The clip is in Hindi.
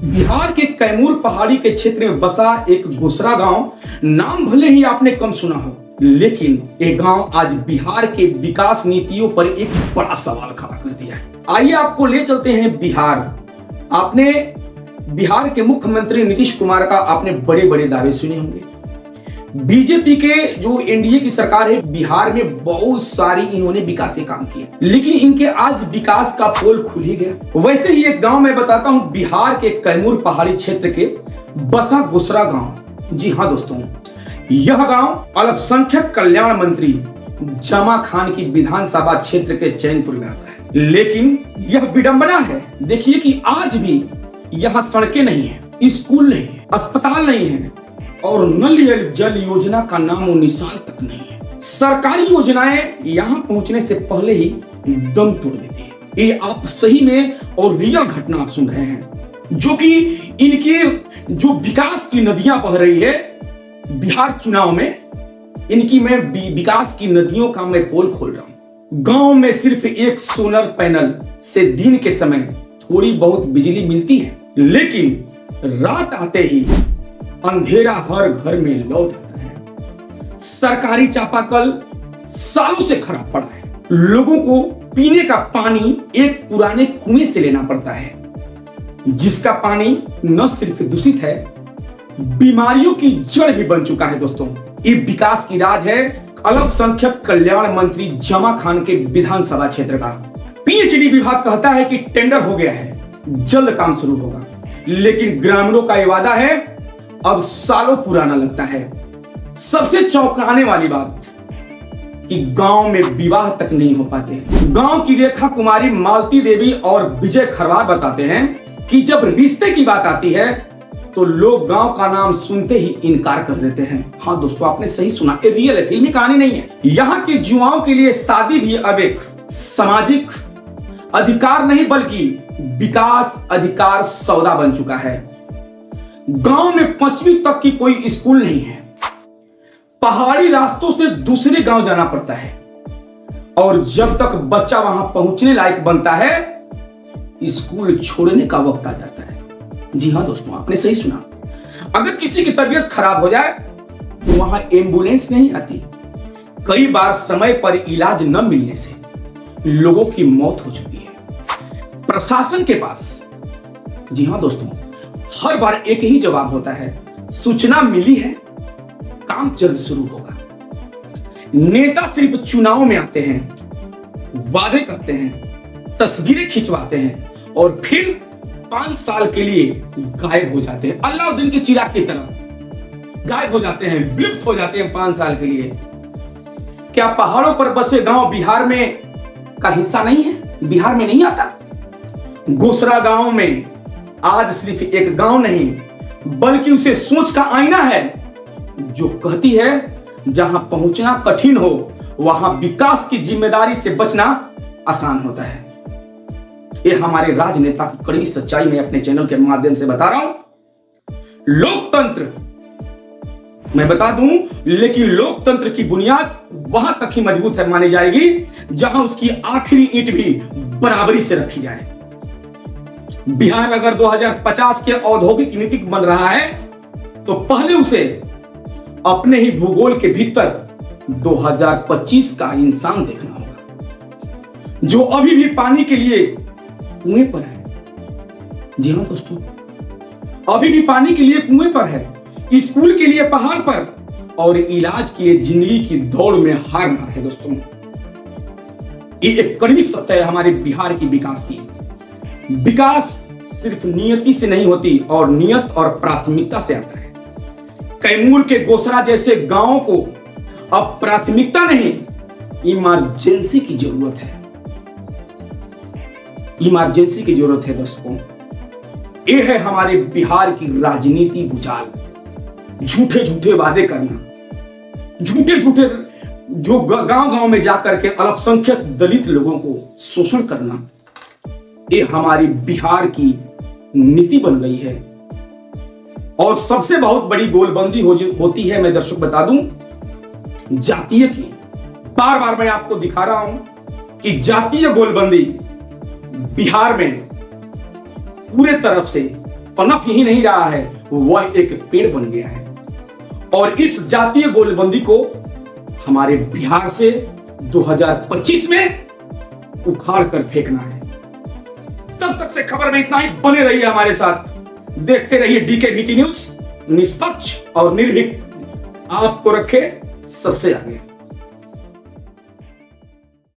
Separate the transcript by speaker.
Speaker 1: बिहार के कैमूर पहाड़ी के क्षेत्र में बसा एक गोसरा गांव, नाम भले ही आपने कम सुना हो, लेकिन ये गांव आज बिहार के विकास नीतियों पर एक बड़ा सवाल खड़ा कर दिया है। आइए आपको ले चलते हैं बिहार। आपने बिहार के मुख्यमंत्री नीतीश कुमार का आपने बड़े बड़े दावे सुने होंगे। बीजेपी के जो एनडीए की सरकार है, बिहार में बहुत सारी इन्होंने विकास के काम किए, लेकिन इनके आज विकास का पोल खुल ही गया। वैसे ही एक गांव मैं बताता हूं, बिहार के कैमूर पहाड़ी क्षेत्र के बसा गोसरा गांव। जी हां दोस्तों, यह गांव अल्पसंख्यक कल्याण मंत्री जमा खान की विधानसभा क्षेत्र के चैनपुर में आता है। लेकिन यह विडंबना है, देखिए कि आज भी यहाँ सड़कें नहीं है, स्कूल नहीं है, अस्पताल नहीं है और नल जल योजना का नामो निशान तक नहीं है। सरकारी योजनाएं यहां पहुंचने से पहले ही दम तोड़ देती है। ये आप सही में और रियल घटना आप सुन रहे हैं, जो कि इनके जो विकास की नदियां बह रही है बिहार चुनाव में, इनकी मैं विकास की नदियों का मैं पोल खोल रहा हूं। गांव में सिर्फ एक सोलर पैनल से दिन के समय थोड़ी बहुत बिजली मिलती है, लेकिन रात आते ही अंधेरा हर घर में लौट आता है। सरकारी चापाकल सालों से खराब पड़ा है। लोगों को पीने का पानी एक पुराने कुएं से लेना पड़ता है, जिसका पानी न सिर्फ दूषित है, बीमारियों की जड़ भी बन चुका है। दोस्तों, ये विकास की राज है अल्पसंख्यक कल्याण मंत्री जमा खान के विधानसभा क्षेत्र का। पीएचडी विभाग कहता है कि टेंडर हो गया है, जल्द काम शुरू होगा, लेकिन ग्रामीणों का ये वादा है अब सालों पुराना लगता है। सबसे चौंकाने वाली बात कि गांव में विवाह तक नहीं हो पाते। गांव की रेखा कुमारी, मालती देवी और विजय खरवार बताते हैं कि जब रिश्ते की बात आती है तो लोग गांव का नाम सुनते ही इनकार कर देते हैं। हाँ दोस्तों, आपने सही सुना, ये रियल है, फिल्मी कहानी नहीं है। यहाँ के युवाओं के लिए शादी भी अब एक सामाजिक अधिकार नहीं बल्कि विकास अधिकार सौदा बन चुका है। गांव में 5वीं तक की कोई स्कूल नहीं है। पहाड़ी रास्तों से दूसरे गांव जाना पड़ता है और जब तक बच्चा वहां पहुंचने लायक बनता है, स्कूल छोड़ने का वक्त आ जाता है। जी हां दोस्तों, आपने सही सुना। अगर किसी की तबीयत खराब हो जाए तो वहां एम्बुलेंस नहीं आती। कई बार समय पर इलाज न मिलने से लोगों की मौत हो चुकी है। प्रशासन के पास, जी हां दोस्तों, हर बार एक ही जवाब होता है, सूचना मिली है, काम जल्द शुरू होगा। नेता सिर्फ चुनाव में आते हैं, वादे करते हैं, तस्वीरें खिंचवाते हैं और फिर 5 साल के लिए गायब हो जाते हैं। अलाउद्दीन के चिराग की तरह गायब हो जाते हैं, विलुप्त हो जाते हैं 5 साल के लिए। क्या पहाड़ों पर बसे गांव बिहार में का हिस्सा नहीं है, बिहार में नहीं आता? गोसरा गांव में आज सिर्फ एक गांव नहीं बल्कि उसे सोच का आईना है, जो कहती है जहां पहुंचना कठिन हो वहां विकास की जिम्मेदारी से बचना आसान होता है। ये हमारे राजनेता की कड़वी सच्चाई में अपने चैनल के माध्यम से बता रहा हूं। लोकतंत्र मैं बता दूं, लेकिन लोकतंत्र की बुनियाद वहां तक ही मजबूत है मानी जाएगी जहां उसकी आखिरी ईंट भी बराबरी से रखी जाए। बिहार अगर 2050 के औद्योगिक नीतिक बन रहा है तो पहले उसे अपने ही भूगोल के भीतर 2025 का इंसान देखना होगा, जो अभी भी पानी के लिए कुएं पर है। जी हां दोस्तों, अभी भी पानी के लिए कुएं पर है, स्कूल के लिए पहाड़ पर और इलाज के लिए जिंदगी की दौड़ में हार रहा है। दोस्तों, ये एक कड़वी सत्य है हमारे बिहार की विकास की। विकास सिर्फ नियति से नहीं होती और नियत और प्राथमिकता से आता है। कैमूर के गोसरा जैसे गांवों को अब प्राथमिकता नहीं, इमरजेंसी की जरूरत है। इमरजेंसी की जरूरत है दोस्तों। यह है हमारे बिहार की राजनीति भूचाल। झूठे झूठे वादे करना, झूठे झूठे जो गांव गांव में जाकर के अल्पसंख्यक दलित लोगों को शोषण करना, ये हमारी बिहार की नीति बन गई है। और सबसे बहुत बड़ी गोलबंदी होती है, मैं दर्शक बता दूं, जातीय की। बार बार मैं आपको दिखा रहा हूं कि जातीय गोलबंदी बिहार में पूरे तरफ से पनप ही नहीं रहा है, वह एक पेड़ बन गया है। और इस जातीय गोलबंदी को हमारे बिहार से 2025 में उखाड़ कर फेंकना है। तब तक से खबर में इतना ही। बने रहिए हमारे साथ, देखते रहिए DKVT न्यूज, निष्पक्ष और निर्भीक, आपको रखे सबसे आगे।